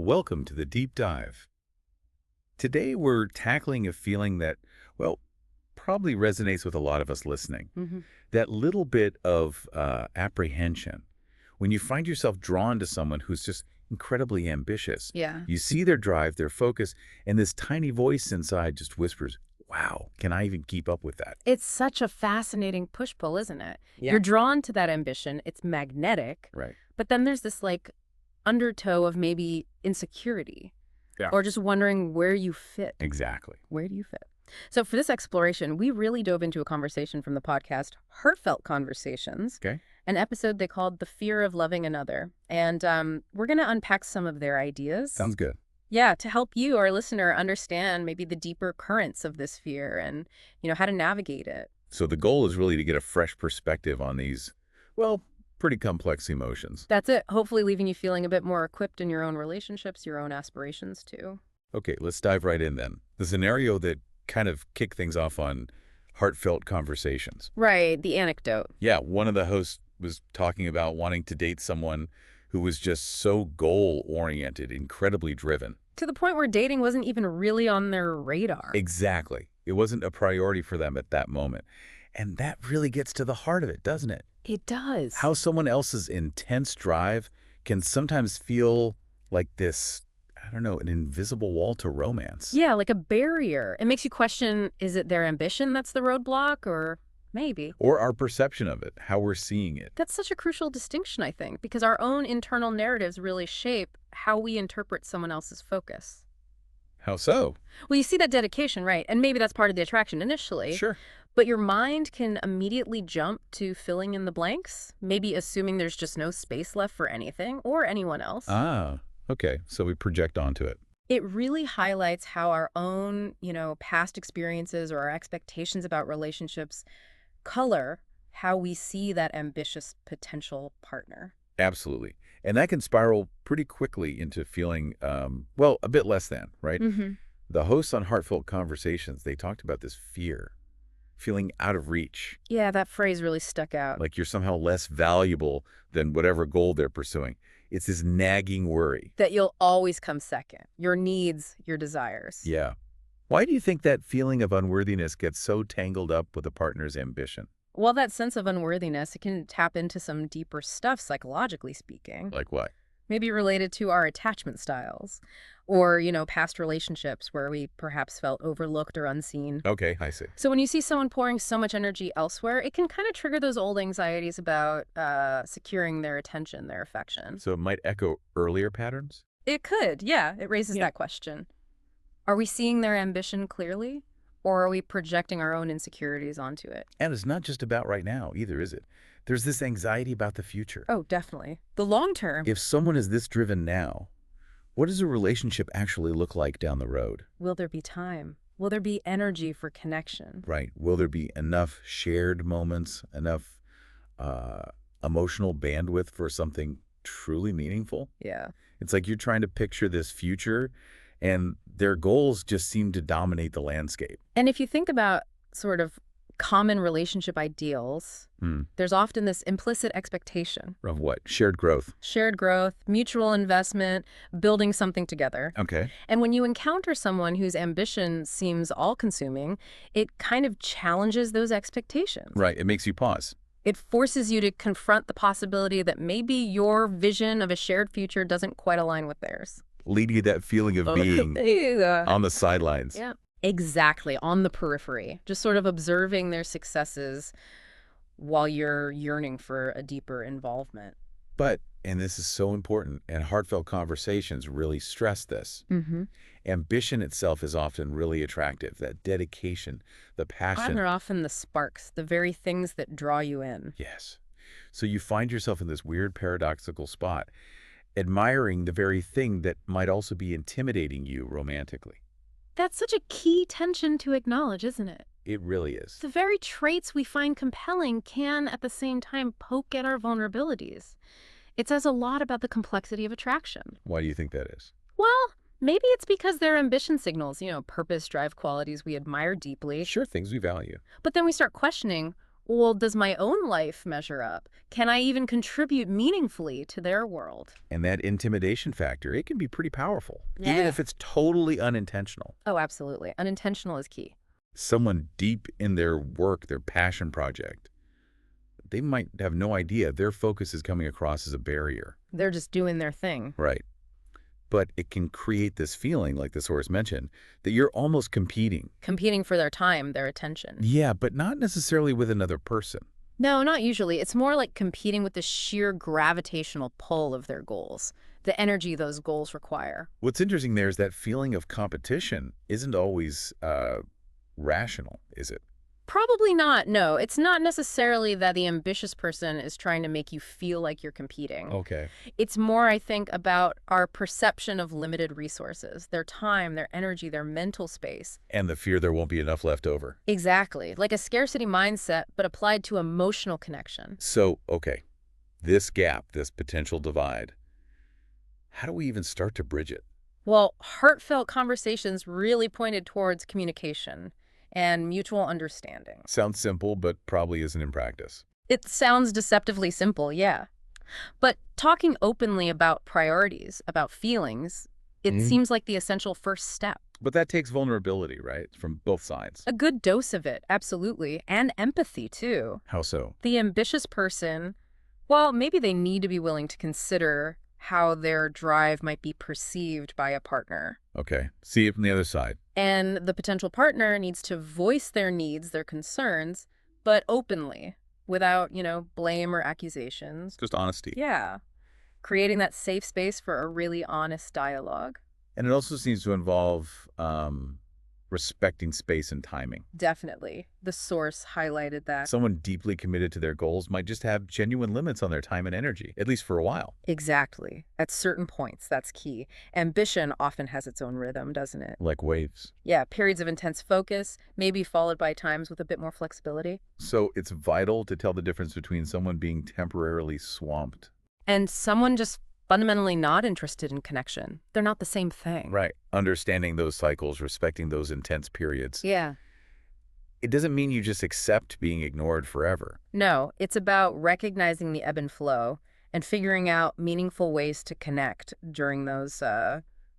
Welcome to the deep dive. Today we're tackling a feeling that, well, probably resonates with a lot of us listening. Hmm. That little bit of apprehension when you find yourself drawn to someone who's just incredibly ambitious. Yeah. You see their drive, their focus, and this tiny voice inside just whispers, wow, can I even keep up with that? It's such a fascinating push-pull, isn't it? Yeah. You're drawn to that ambition. It's magnetic. Right. But then there's this undertow of maybe insecurity Yeah. or just wondering where you fit. Exactly. Where do you fit? So for this exploration, we really dove into a conversation from the podcast Heartfelt Conversations, Okay. an episode they called The Fear of Loving Another. And we're going to unpack some of their ideas. Sounds good. Yeah, to help you, our listener, understand maybe the deeper currents of this fear and, how to navigate it. So the goal is really to get a fresh perspective on these, well, pretty complex emotions. That's it. Hopefully leaving you feeling a bit more equipped in your own relationships, your own aspirations too. Okay, let's dive right in then. The scenario that kind of kicked things off on Heartfelt Conversations. Right, the anecdote. Yeah, one of the hosts was talking about wanting to date someone who was just so goal-oriented, incredibly driven. To the point where dating wasn't even really on their radar. Exactly. It wasn't a priority for them at that moment. And that really gets to the heart of it, doesn't it? It does. How someone else's intense drive can sometimes feel like this, I don't know, an invisible wall to romance. Yeah, like a barrier. It makes you question, is it their ambition that's the roadblock, or maybe? Or our perception of it, how we're seeing it. That's such a crucial distinction, I think, because our own internal narratives really shape how we interpret someone else's focus. How so? Well, you see that dedication, right? And maybe that's part of the attraction initially. Sure. But your mind can immediately jump to filling in the blanks, maybe assuming there's just no space left for anything or anyone else. Ah, okay. So we project onto it. It really highlights how our own, past experiences or our expectations about relationships color how we see that ambitious potential partner. Absolutely. And that can spiral pretty quickly into feeling, well, a bit less than, right? Mm-hmm. The hosts on Heartfelt Conversations, they talked about this fear, feeling out of reach, Yeah, that phrase really stuck out. like you're somehow less valuable than whatever goal they're pursuing. It's this nagging worry. That you'll always come second. Your needs, your desires. Yeah. Why do you think that feeling of unworthiness gets so tangled up with a partner's ambition? Well, that sense of unworthiness, it can tap into some deeper stuff, psychologically speaking. Like what? Maybe related to our attachment styles or, past relationships where we perhaps felt overlooked or unseen. Okay, I see. So when you see someone pouring so much energy elsewhere, it can kind of trigger those old anxieties about securing their attention, their affection. So it might echo earlier patterns? It could, yeah. It raises that question. Are we seeing their ambition clearly? Or are we projecting our own insecurities onto it? And it's not just about right now either, is it? There's this anxiety about the future. Oh, definitely. The long term. If someone is this driven now, what does a relationship actually look like down the road? Will there be time? Will there be energy for connection? Right. Will there be enough shared moments, enough emotional bandwidth for something truly meaningful? Yeah. It's like you're trying to picture this future, and their goals just seem to dominate the landscape. And if you think about sort of common relationship ideals, there's often this implicit expectation. Of what? Shared growth. Shared growth, mutual investment, building something together. Okay. And when you encounter someone whose ambition seems all-consuming, it kind of challenges those expectations. Right. It makes you pause. It forces you to confront the possibility that maybe your vision of a shared future doesn't quite align with theirs. Leading to that feeling of being Yeah. on the sidelines. Yeah. Exactly, on the periphery, just sort of observing their successes while you're yearning for a deeper involvement. But, and this is so important, and Heartfelt Conversations really stress this, Mm-hmm. ambition itself is often really attractive. That dedication, the And passion. they're often the sparks, the very things that draw you in. Yes. So you find yourself in this weird paradoxical spot, admiring the very thing that might also be intimidating you romantically. That's such a key tension to acknowledge, isn't it? It really is. The very traits we find compelling can, at the same time, poke at our vulnerabilities. It says a lot about the complexity of attraction. Why do you think that is? Well, maybe it's because they're ambition signals, purpose, drive qualities we admire deeply. Sure, things we value. But then we start questioning, Well, does my own life measure up? Can I even contribute meaningfully to their world? And that intimidation factor, it can be pretty powerful, even Yeah. if it's totally unintentional. Oh, absolutely. Unintentional is key. Someone deep in their work, their passion project, they might have no idea their focus is coming across as a barrier. They're just doing their thing. Right. But it can create this feeling, like the source mentioned, that you're almost competing. Competing for their time, their attention. Yeah, but not necessarily with another person. No, not usually. It's more like competing with the sheer gravitational pull of their goals, the energy those goals require. What's interesting there is that feeling of competition isn't always rational, is it? Probably not. No, it's not necessarily that the ambitious person is trying to make you feel like you're competing. Okay. It's more, I think, about our perception of limited resources, their time, their energy, their mental space. And the fear there won't be enough left over. Exactly. Like a scarcity mindset, but applied to emotional connection. So, okay, this gap, this potential divide, how do we even start to bridge it? Well, heartfelt conversations really pointed towards communication and mutual understanding. Sounds simple, but probably isn't in practice. It sounds deceptively simple, yeah. But talking openly about priorities, about feelings, it Mhm. seems like the essential first step. But that takes vulnerability, right? From both sides. A good dose of it, absolutely, and empathy, too. How so? The ambitious person, well, maybe they need to be willing to consider how their drive might be perceived by a partner. Okay, see it from the other side. And the potential partner needs to voice their needs, their concerns, but openly, without, blame or accusations. Just honesty. Yeah. Creating that safe space for a really honest dialogue. And it also seems to involve respecting space and timing. Definitely. The source highlighted that. Someone deeply committed to their goals might just have genuine limits on their time and energy, at least for a while. Exactly. At certain points, that's key. Ambition often has its own rhythm, doesn't it? Like waves. Yeah, periods of intense focus, maybe followed by times with a bit more flexibility. So it's vital to tell the difference between someone being temporarily swamped. And someone just fundamentally not interested in connection. They're not the same thing. Right. Understanding those cycles, respecting those intense periods. Yeah. It doesn't mean you just accept being ignored forever. No, it's about recognizing the ebb and flow and figuring out meaningful ways to connect during those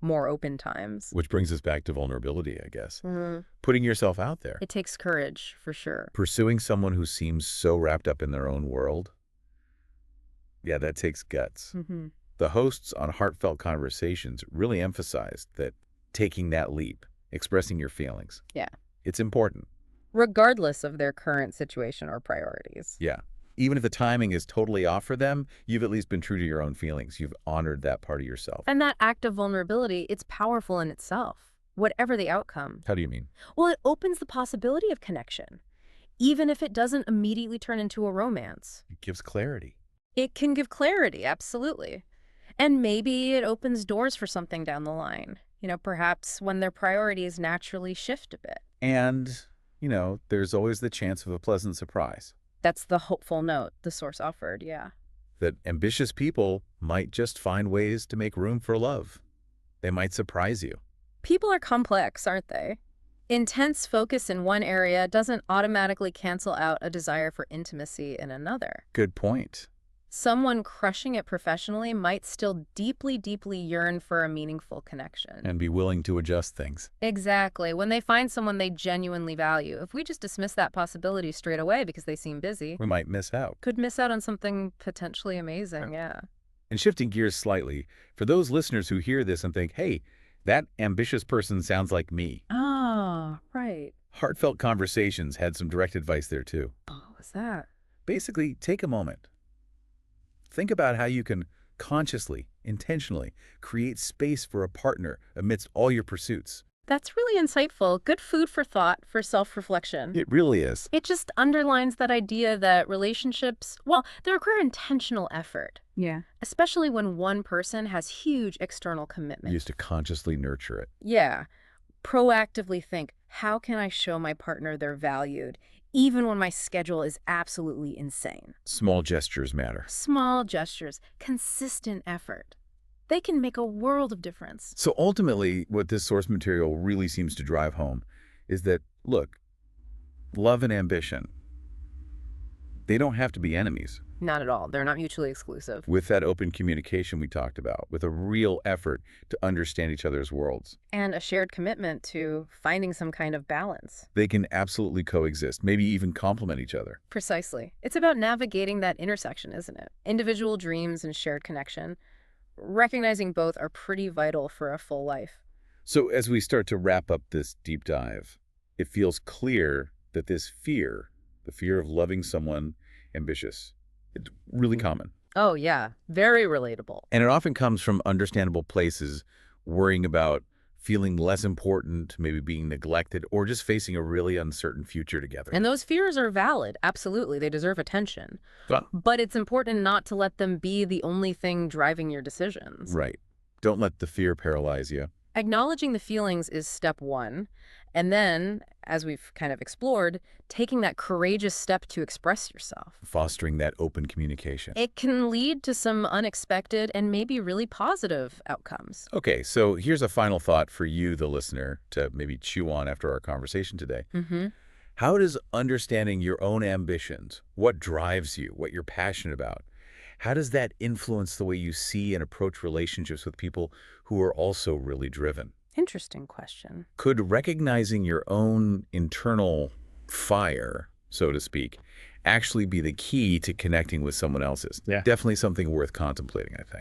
more open times. Which brings us back to vulnerability, I guess. Mhm. Putting yourself out there. It takes courage, for sure. Pursuing someone who seems so wrapped up in their own world. Yeah, that takes guts. Hmm. The hosts on Heartfelt Conversations really emphasized that taking that leap, expressing your feelings, Yeah. it's important. Regardless of their current situation or priorities. Yeah. Even if the timing is totally off for them, you've at least been true to your own feelings. You've honored that part of yourself. And that act of vulnerability, it's powerful in itself, whatever the outcome. How do you mean? Well, it opens the possibility of connection, even if it doesn't immediately turn into a romance. It gives clarity. It can give clarity, absolutely. And maybe it opens doors for something down the line, perhaps when their priorities naturally shift a bit. And, there's always the chance of a pleasant surprise. That's the hopeful note the source offered, yeah. That ambitious people might just find ways to make room for love. They might surprise you. People are complex, aren't they? Intense focus in one area doesn't automatically cancel out a desire for intimacy in another. Good point. Someone crushing it professionally might still deeply, deeply yearn for a meaningful connection. And be willing to adjust things. Exactly. When they find someone they genuinely value, if we just dismiss that possibility straight away because they seem busy, We might miss out. could miss out on something potentially amazing, yeah. And shifting gears slightly, for those listeners who hear this and think, hey, that ambitious person sounds like me. Ah, right. Heartfelt Conversations had some direct advice there too. Oh, what's that? Basically, take a moment. Think about how you can consciously, intentionally create space for a partner amidst all your pursuits. That's really insightful. Good food for thought, for self-reflection. It really is. It just underlines that idea that relationships, well, they require intentional effort, Yeah. especially when one person has huge external We commitment. used to consciously nurture it. Yeah. Proactively think, how can I show my partner they're valued, even when my schedule is absolutely insane? Small gestures matter. Small gestures, consistent effort. They can make a world of difference. So ultimately, what this source material really seems to drive home is that, look, love and ambition, They don't have to be enemies. Not at all. They're not mutually exclusive. With that open communication we talked about, with a real effort to understand each other's worlds, And a shared commitment to finding some kind of balance. they can absolutely coexist, maybe even complement each other. Precisely. It's about navigating that intersection, isn't it? Individual dreams and shared connection. Recognizing both are pretty vital for a full life. So as we start to wrap up this deep dive, it feels clear that this fear, the fear of loving someone ambitious, it's really common. Oh, yeah. Very relatable. And it often comes from understandable places, worrying about feeling less important, maybe being neglected, or just facing a really uncertain future together. And those fears are valid. Absolutely. They deserve attention. Well, But it's important not to let them be the only thing driving your decisions. right. Don't let the fear paralyze you. Acknowledging the feelings is step one. And then, as we've kind of explored, taking that courageous step to express yourself. Fostering that open communication. It can lead to some unexpected and maybe really positive outcomes. Okay, so here's a final thought for you, the listener, to maybe chew on after our conversation today. Mm-hmm. How does understanding your own ambitions, what drives you, what you're passionate about, how does that influence the way you see and approach relationships with people who are also really driven? Interesting question. Could recognizing your own internal fire, so to speak, actually be the key to connecting with someone else's? Yeah. Definitely something worth contemplating, I think.